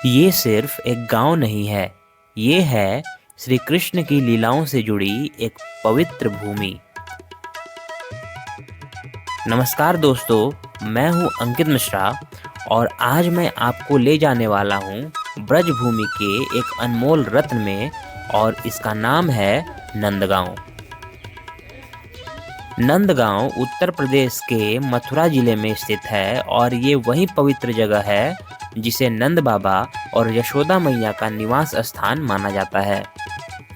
ये सिर्फ एक गांव नहीं है, ये है श्री कृष्ण की लीलाओं से जुड़ी एक पवित्र भूमि। नमस्कार दोस्तों, मैं हूं अंकित मिश्रा और आज मैं आपको ले जाने वाला हूं ब्रज भूमि के एक अनमोल रत्न में और इसका नाम है नंदगांव। नंदगांव उत्तर प्रदेश के मथुरा जिले में स्थित है और ये वही पवित्र जगह है जिसे नंद बाबा और यशोदा मैया का निवास स्थान माना जाता है।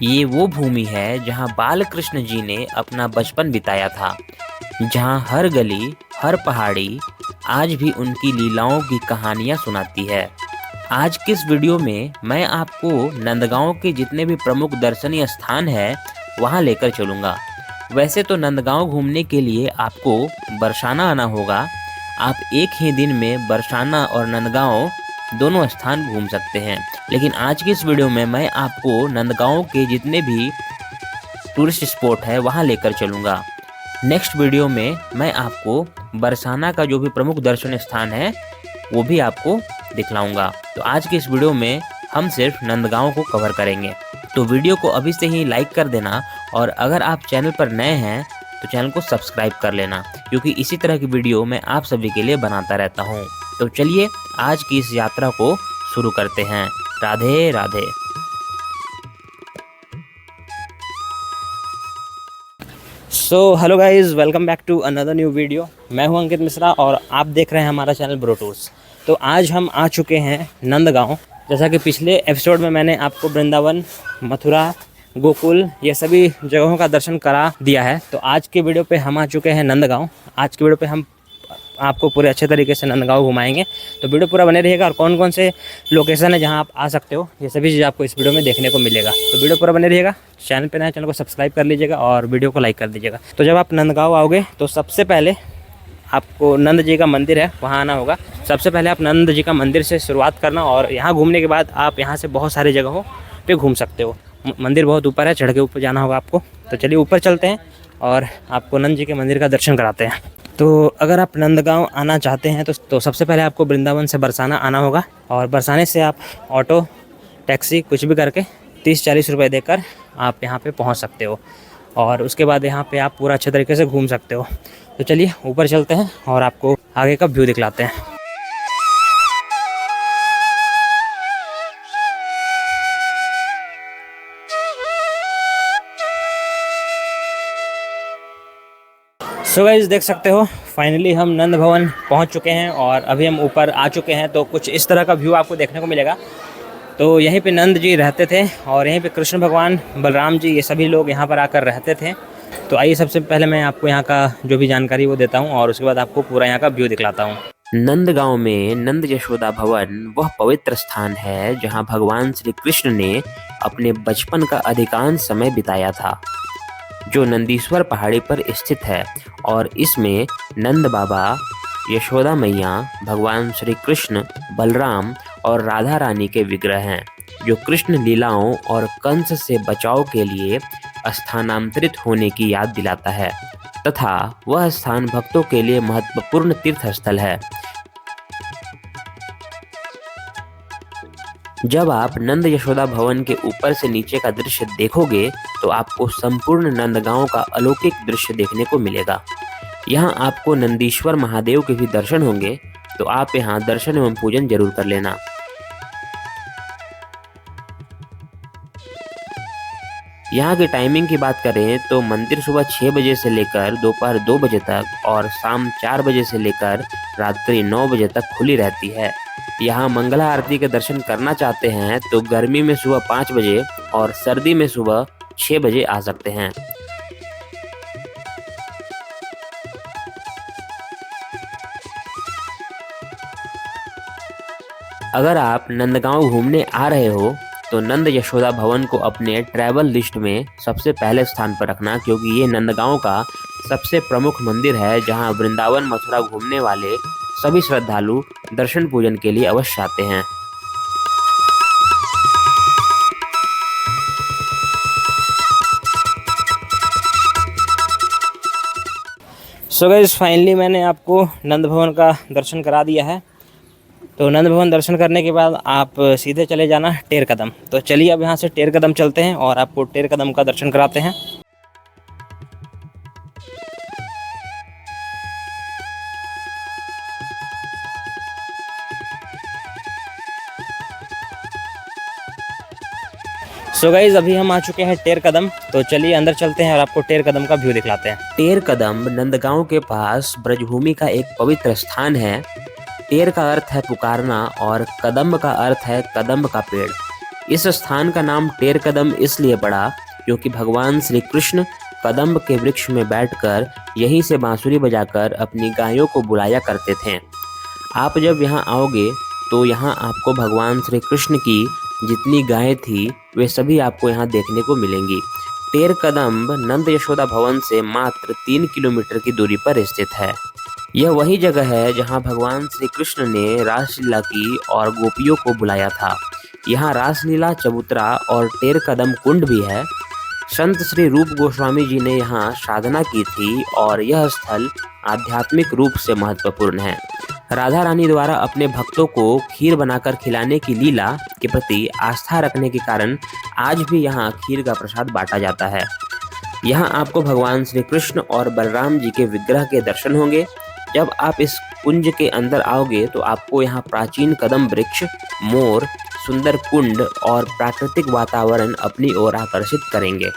ये वो भूमि है जहाँ बाल कृष्ण जी ने अपना बचपन बिताया था, जहाँ हर गली, हर पहाड़ी आज भी उनकी लीलाओं की कहानियाँ सुनाती है। आज की इस वीडियो में मैं आपको नंदगांव के जितने भी प्रमुख दर्शनीय स्थान हैं वहाँ लेकर चलूँगा। वैसे तो नंदगांव घूमने के लिए आपको बरसाना आना होगा। आप एक ही दिन में बरसाना और नंदगांव दोनों स्थान घूम सकते हैं, लेकिन आज की इस वीडियो में मैं आपको नंदगांव के जितने भी टूरिस्ट स्पॉट है वहां लेकर चलूँगा। नेक्स्ट वीडियो में मैं आपको बरसाना का जो भी प्रमुख दर्शनीय स्थान है वो भी आपको दिखलाऊंगा। तो आज की इस वीडियो में हम सिर्फ नंदगांव को कवर करेंगे, तो वीडियो को अभी से ही लाइक कर देना और अगर आप चैनल पर नए हैं तो चैनल को सब्सक्राइब कर लेना, क्योंकि इसी तरह की वीडियो मैं आप सभी के लिए बनाता रहता हूँ। तो चलिए आज की इस यात्रा को शुरू करते हैं। Radhe Radhe. Hello guys, welcome back to another new video. मैं हूं अंकित मिश्रा और आप देख रहे हैं हमारा चैनल ब्रो टूर्स। तो आज हम आ चुके हैं नंदगांव। जैसा कि पिछले एपिसोड में मैंने आपको वृंदावन, मथुरा, गोकुल ये सभी जगहों का दर्शन करा दिया है, तो आज के वीडियो पे हम आ चुके हैं नंदगांव। आज के वीडियो पे हम आपको पूरे अच्छे तरीके से नंदगांव घुमाएंगे, तो वीडियो पूरा बने रहिएगा। और कौन कौन से लोकेशन है जहां आप आ सकते हो ये सभी चीज़ आपको इस वीडियो में देखने को मिलेगा, तो वीडियो पूरा बने रहिएगा। चैनल पे नए चैनल को सब्सक्राइब कर लीजिएगा और वीडियो को लाइक कर दीजिएगा। तो जब आप नंदगांव आओगे तो सबसे पहले आपको नंद जी का मंदिर है वहाँ आना होगा। सबसे पहले आप नंद जी का मंदिर से शुरुआत करना और यहाँ घूमने के बाद आप यहाँ से बहुत सारी जगहों पर घूम सकते हो। मंदिर बहुत ऊपर है, चढ़ के ऊपर जाना होगा आपको। तो चलिए ऊपर चलते हैं और आपको नंद जी के मंदिर का दर्शन कराते हैं। तो अगर आप नंदगांव आना चाहते हैं तो सबसे पहले आपको वृंदावन से बरसाना आना होगा और बरसाने से आप ऑटो, टैक्सी कुछ भी करके 30-40 रुपये देकर आप यहाँ पे पहुँच सकते हो और उसके बाद यहाँ पे आप पूरा अच्छे तरीके से घूम सकते हो। तो चलिए ऊपर चलते हैं और आपको आगे का व्यू दिखलाते हैं। सो गाइस, देख सकते हो फाइनली हम नंद भवन पहुंच चुके हैं और अभी हम ऊपर आ चुके हैं। तो कुछ इस तरह का व्यू आपको देखने को मिलेगा। तो यहीं पे नंद जी रहते थे और यहीं पे कृष्ण भगवान, बलराम जी, ये सभी लोग यहाँ पर आकर रहते थे। तो आइए सबसे पहले मैं आपको यहाँ का जो भी जानकारी वो देता हूँ और उसके बाद आपको पूरा यहाँ का व्यू दिखलाता हूँ। नंदगांव में नंद यशोदा भवन वह पवित्र स्थान है जहाँ भगवान श्री कृष्ण ने अपने बचपन का अधिकांश समय बिताया था, जो नंदीश्वर पहाड़ी पर स्थित है। और इसमें नंद बाबा, यशोदा मैया, भगवान श्री कृष्ण, बलराम और राधा रानी के विग्रह हैं, जो कृष्ण लीलाओं और कंस से बचाव के लिए स्थानांतरित होने की याद दिलाता है तथा वह स्थान भक्तों के लिए महत्वपूर्ण तीर्थ स्थल है। जब आप नंद यशोदा भवन के ऊपर से नीचे का दृश्य देखोगे तो आपको संपूर्ण नंदगांव का अलौकिक दृश्य देखने को मिलेगा। यहाँ आपको नंदीश्वर महादेव के भी दर्शन होंगे, तो आप यहाँ दर्शन एवं पूजन जरूर कर लेना। यहाँ की टाइमिंग की बात करें तो मंदिर सुबह 6 बजे से लेकर दोपहर 2 बजे तक और शाम 4 बजे से लेकर रात्रि 9 बजे तक खुली रहती है। यहाँ मंगला आरती के दर्शन करना चाहते हैं तो गर्मी में सुबह 5 बजे और सर्दी में सुबह 6 बजे आ सकते हैं। अगर आप नंदगांव घूमने आ रहे हो तो नंद यशोदा भवन को अपने ट्रैवल लिस्ट में सबसे पहले स्थान पर रखना, क्योंकि ये नंदगांव का सबसे प्रमुख मंदिर है जहां वृंदावन, मथुरा घूमने वाले सभी श्रद्धालु दर्शन पूजन के लिए अवश्य आते हैं। सो गाइस, फाइनली मैंने आपको नंद भवन का दर्शन करा दिया है। तो नंद भवन दर्शन करने के बाद आप सीधे चले जाना टेर कदम। तो चलिए अब यहाँ से टेर कदम चलते हैं और आपको टेर कदम का दर्शन कराते हैं। सो गाइज अभी हम आ चुके हैं टेर कदम। तो चलिए अंदर चलते हैं और आपको टेर कदम का व्यू दिखलाते हैं। टेर कदम नंदगांव के पास ब्रजभूमि का एक पवित्र स्थान है। टेर का अर्थ है पुकारना और कदम्ब का अर्थ है कदम्ब का पेड़। इस स्थान का नाम टेर कदम इसलिए पड़ा क्योंकि भगवान श्री कृष्ण कदम्ब के वृक्ष में बैठकर यहीं से बांसुरी बजाकर अपनी गायों को बुलाया करते थे। आप जब यहाँ आओगे तो यहाँ आपको भगवान श्री कृष्ण की जितनी गायें थी वे सभी आपको यहाँ देखने को मिलेंगी। टेर कदम्ब नंद यशोदा भवन से मात्र 3 किलोमीटर की दूरी पर स्थित है। यह वही जगह है जहाँ भगवान श्री कृष्ण ने रासलीला की और गोपियों को बुलाया था। यहाँ रासलीला चबूतरा और टेर कदम कुंड भी है। संत श्री रूप गोस्वामी जी ने यहाँ साधना की थी और यह स्थल आध्यात्मिक रूप से महत्वपूर्ण है। राधा रानी द्वारा अपने भक्तों को खीर बनाकर खिलाने की लीला के प्रति आस्था रखने के कारण आज भी यहाँ खीर का प्रसाद बांटा जाता है। यहाँ आपको भगवान श्री कृष्ण और बलराम जी के विग्रह के दर्शन होंगे। जब आप इस कुंज के अंदर आओगे तो आपको यहाँ प्राचीन कदम वृक्ष, मोर, सुंदर कुंड और प्राकृतिक वातावरण अपनी ओर आकर्षित करेंगे।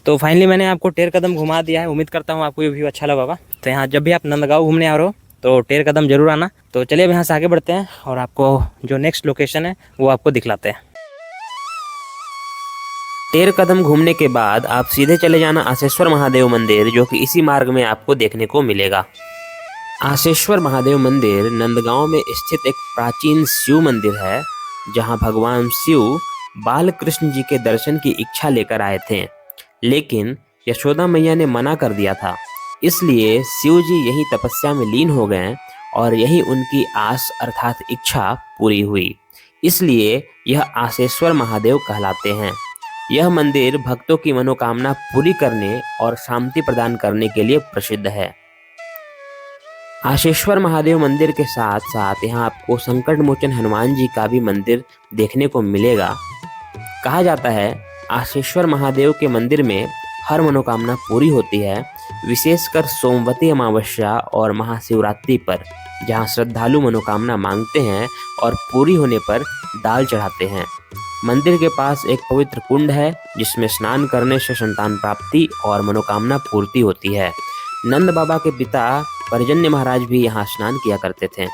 तो फाइनली मैंने आपको टेर कदम घुमा दिया है। उम्मीद करता हूँ आपको ये व्यू अच्छा लगा होगा। तो यहाँ जब भी आप नंदगांव घूमने आ रहे हो तो टेर कदम जरूर आना। तो चलिए अब यहाँ से आगे बढ़ते हैं और आपको जो नेक्स्ट लोकेशन है वो आपको दिखलाते हैं। टेर कदम घूमने के बाद आप सीधे चले जाना आसेश्वर महादेव मंदिर, जो कि इसी मार्ग में आपको देखने को मिलेगा। आसेश्वर महादेव मंदिर नंदगांव में स्थित एक प्राचीन शिव मंदिर है, जहां भगवान शिव बाल कृष्ण जी के दर्शन की इच्छा लेकर आए थे, लेकिन यशोदा मैया ने मना कर दिया था। इसलिए शिव जी यही तपस्या में लीन हो गए और यही उनकी आस अर्थात इच्छा पूरी हुई। इसलिए यह आसेश्वर महादेव कहलाते हैं। यह मंदिर भक्तों की मनोकामना पूरी करने और शांति प्रदान करने के लिए प्रसिद्ध है। आसेश्वर महादेव मंदिर के साथ साथ यहाँ आपको संकट मोचन हनुमान जी का भी मंदिर देखने को मिलेगा। कहा जाता है आसेश्वर महादेव के मंदिर में हर मनोकामना पूरी होती है, विशेषकर सोमवती अमावस्या और महाशिवरात्रि पर, जहां श्रद्धालु मनोकामना मांगते हैं और पूरी होने पर दाल चढ़ाते हैं। मंदिर के पास एक पवित्र कुंड है जिसमें स्नान करने से संतान प्राप्ति और मनोकामना पूर्ति होती है। नंद बाबा के पिता परजन्य महाराज भी यहाँ स्नान किया करते थे।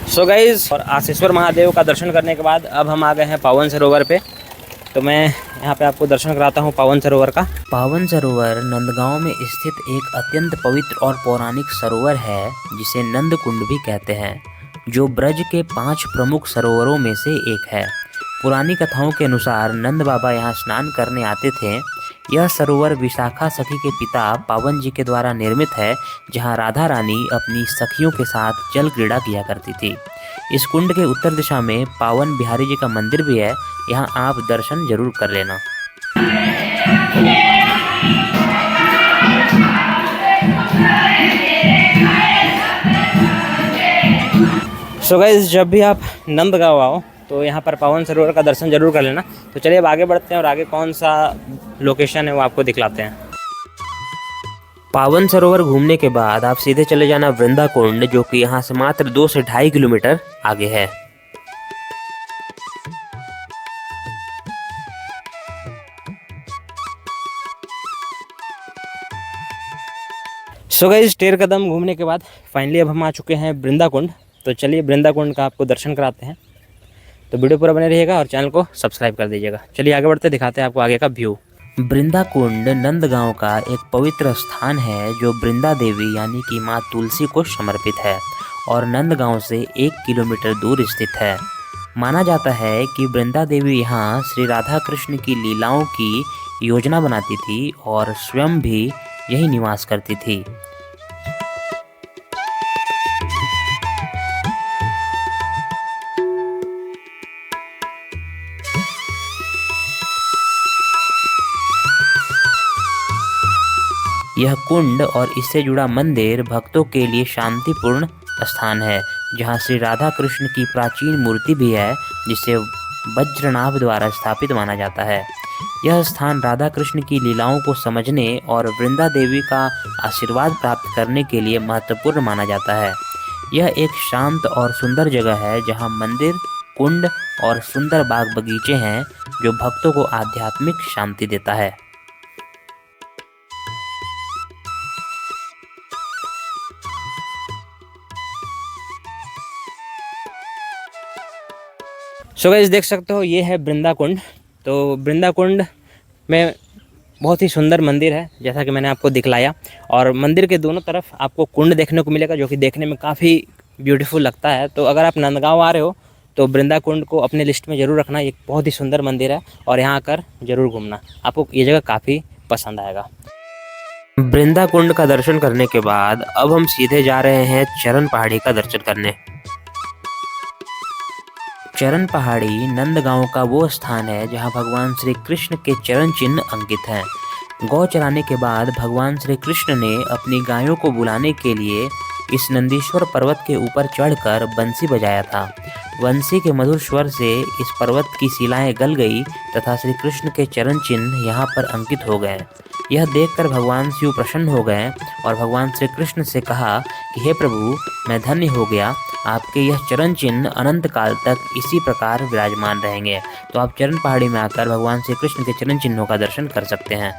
सो गाइज और आसेश्वर महादेव का दर्शन करने के बाद अब हम आ गए हैं पावन सरोवर पे। तो मैं यहाँ पे आपको दर्शन कराता हूँ पावन सरोवर का। पावन सरोवर नंदगांव में स्थित एक अत्यंत पवित्र और पौराणिक सरोवर है, जिसे नंद कुंड भी कहते हैं, जो ब्रज के 5 प्रमुख सरोवरों में से एक है। पुरानी कथाओं के अनुसार नंद बाबा यहाँ स्नान करने आते थे। यह सरोवर विशाखा सखी के पिता पावन जी के द्वारा निर्मित है, जहाँ राधा रानी अपनी सखियों के साथ जल क्रीड़ा किया करती थी। इस कुंड के उत्तर दिशा में पावन बिहारी जी का मंदिर भी है, यहाँ आप दर्शन जरूर कर लेना। सो गाइस जब भी आप नंदगांव आओ तो यहाँ पर पावन सरोवर का दर्शन जरूर कर लेना। तो चलिए अब आगे बढ़ते हैं और आगे कौन सा लोकेशन है वो आपको दिखलाते हैं। पावन सरोवर घूमने के बाद आप सीधे चले जाना वृंदा कुंड, जो कि यहाँ से मात्र 2 से 2.5 किलोमीटर आगे है। सो गाइस टेर कदम घूमने के बाद फाइनली अब हम आ चुके हैं वृंदा कुंड। तो चलिए वृंदा कुंड का आपको दर्शन कराते हैं। तो वीडियो पूरा बने रहिएगा और चैनल को सब्सक्राइब कर दीजिएगा। चलिए आगे बढ़ते दिखाते हैं आपको आगे का व्यू। वृंदा कुंड नंदगांव का एक पवित्र स्थान है, जो वृंदा देवी यानी कि माँ तुलसी को समर्पित है और नंदगांव से 1 किलोमीटर दूर स्थित है। माना जाता है कि वृंदा देवी यहाँ श्री राधा कृष्ण की लीलाओं की योजना बनाती थी और स्वयं भी यही निवास करती थी। यह कुंड और इससे जुड़ा मंदिर भक्तों के लिए शांतिपूर्ण स्थान है, जहाँ श्री राधा कृष्ण की प्राचीन मूर्ति भी है, जिसे वज्रनाभ द्वारा स्थापित माना जाता है। यह स्थान राधा कृष्ण की लीलाओं को समझने और वृंदा देवी का आशीर्वाद प्राप्त करने के लिए महत्वपूर्ण माना जाता है। यह एक शांत और सुंदर जगह है, जहाँ मंदिर, कुंड और सुंदर बाग बगीचे हैं, जो भक्तों को आध्यात्मिक शांति देता है। सो गाइस, देख सकते हो ये है वृंदा कुंड। तो वृंदा कुंड में बहुत ही सुंदर मंदिर है, जैसा कि मैंने आपको दिखलाया। और मंदिर के दोनों तरफ आपको कुंड देखने को मिलेगा, जो कि देखने में काफ़ी ब्यूटीफुल लगता है। तो अगर आप नंदगांव आ रहे हो तो वृंदा कुंड को अपने लिस्ट में ज़रूर रखना। एक बहुत ही सुंदर मंदिर है और यहाँ आकर ज़रूर घूमना, आपको ये जगह काफ़ी पसंद आएगा। वृंदा कुंड का दर्शन करने के बाद अब हम सीधे जा रहे हैं चरण पहाड़ी का दर्शन करने। चरण पहाड़ी नंदगांव का वो स्थान है जहां भगवान श्री कृष्ण के चरण चिन्ह अंकित हैं। गौ चराने के बाद भगवान श्री कृष्ण ने अपनी गायों को बुलाने के लिए इस नंदीश्वर पर्वत के ऊपर चढ़कर बंसी बजाया था। बंसी के मधुर स्वर से इस पर्वत की शिलाएं गल गई तथा श्री कृष्ण के चरण चिन्ह यहाँ पर अंकित हो गए। यह देखकर भगवान शिव प्रसन्न हो गए और भगवान श्री कृष्ण से कहा कि हे प्रभु, मैं धन्य हो गया, आपके यह चरण चिन्ह अनंत काल तक इसी प्रकार विराजमान रहेंगे। तो आप चरण पहाड़ी में आकर भगवान श्री कृष्ण के चरण चिन्हों का दर्शन कर सकते हैं।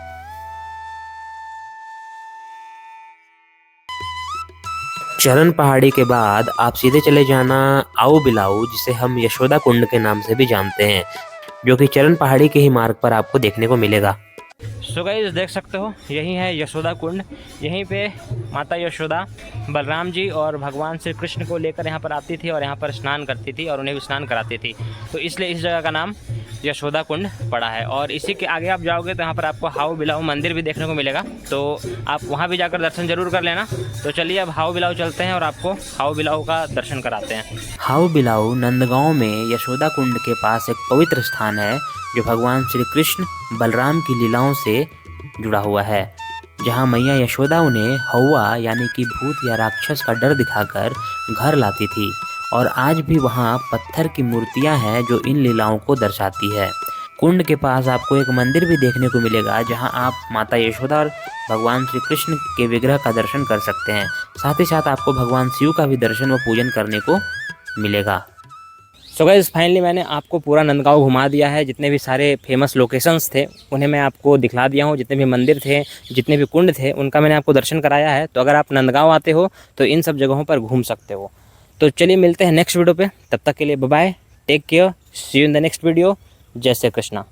चरण पहाड़ी के बाद आप सीधे चले जाना आओ बिलाऊ, जिसे हम यशोदा कुंड के नाम से भी जानते हैं, जो कि चरण पहाड़ी के ही मार्ग पर आपको देखने को मिलेगा। सो गाइस, देख सकते हो यही है यशोदा कुंड। यहीं पे माता यशोदा बलराम जी और भगवान श्री कृष्ण को लेकर यहाँ पर आती थी और यहाँ पर स्नान करती थी और उन्हें भी स्नान कराती थी। तो इसलिए इस जगह का नाम यशोदा कुंड पड़ा है। और इसी के आगे आप जाओगे तो यहाँ पर आपको हाउ बिलाऊ मंदिर भी देखने को मिलेगा, तो आप वहाँ भी जाकर दर्शन जरूर कर लेना। तो चलिए अब हाउ बिलाऊ चलते हैं और आपको हाउ बिलाऊ का दर्शन कराते हैं। हाउ बिलाऊ नंदगांव में यशोदा कुंड के पास एक पवित्र स्थान है, जो भगवान श्री कृष्ण बलराम की लीलाओं से जुड़ा हुआ है, जहाँ मैया यशोदा उन्हें हौवा यानी कि भूत या राक्षस का डर दिखाकर घर लाती थी। और आज भी वहाँ पत्थर की मूर्तियाँ हैं जो इन लीलाओं को दर्शाती है। कुंड के पास आपको एक मंदिर भी देखने को मिलेगा, जहाँ आप माता यशोदा और भगवान श्री कृष्ण के विग्रह का दर्शन कर सकते हैं। साथ ही साथ आपको भगवान शिव का भी दर्शन व पूजन करने को मिलेगा। सो गाइस, फाइनली मैंने आपको पूरा नंदगांव घुमा दिया है। जितने भी सारे फेमस लोकेशंस थे उन्हें मैं आपको दिखला दिया हूँ। जितने भी मंदिर थे, जितने भी कुंड थे, उनका मैंने आपको दर्शन कराया है। तो अगर आप नंदगांव आते हो तो इन सब जगहों पर घूम सकते हो। तो चलिए मिलते हैं नेक्स्ट वीडियो पे, तब तक के लिए bye bye, take care, see you in the next video. जय श्री कृष्णा।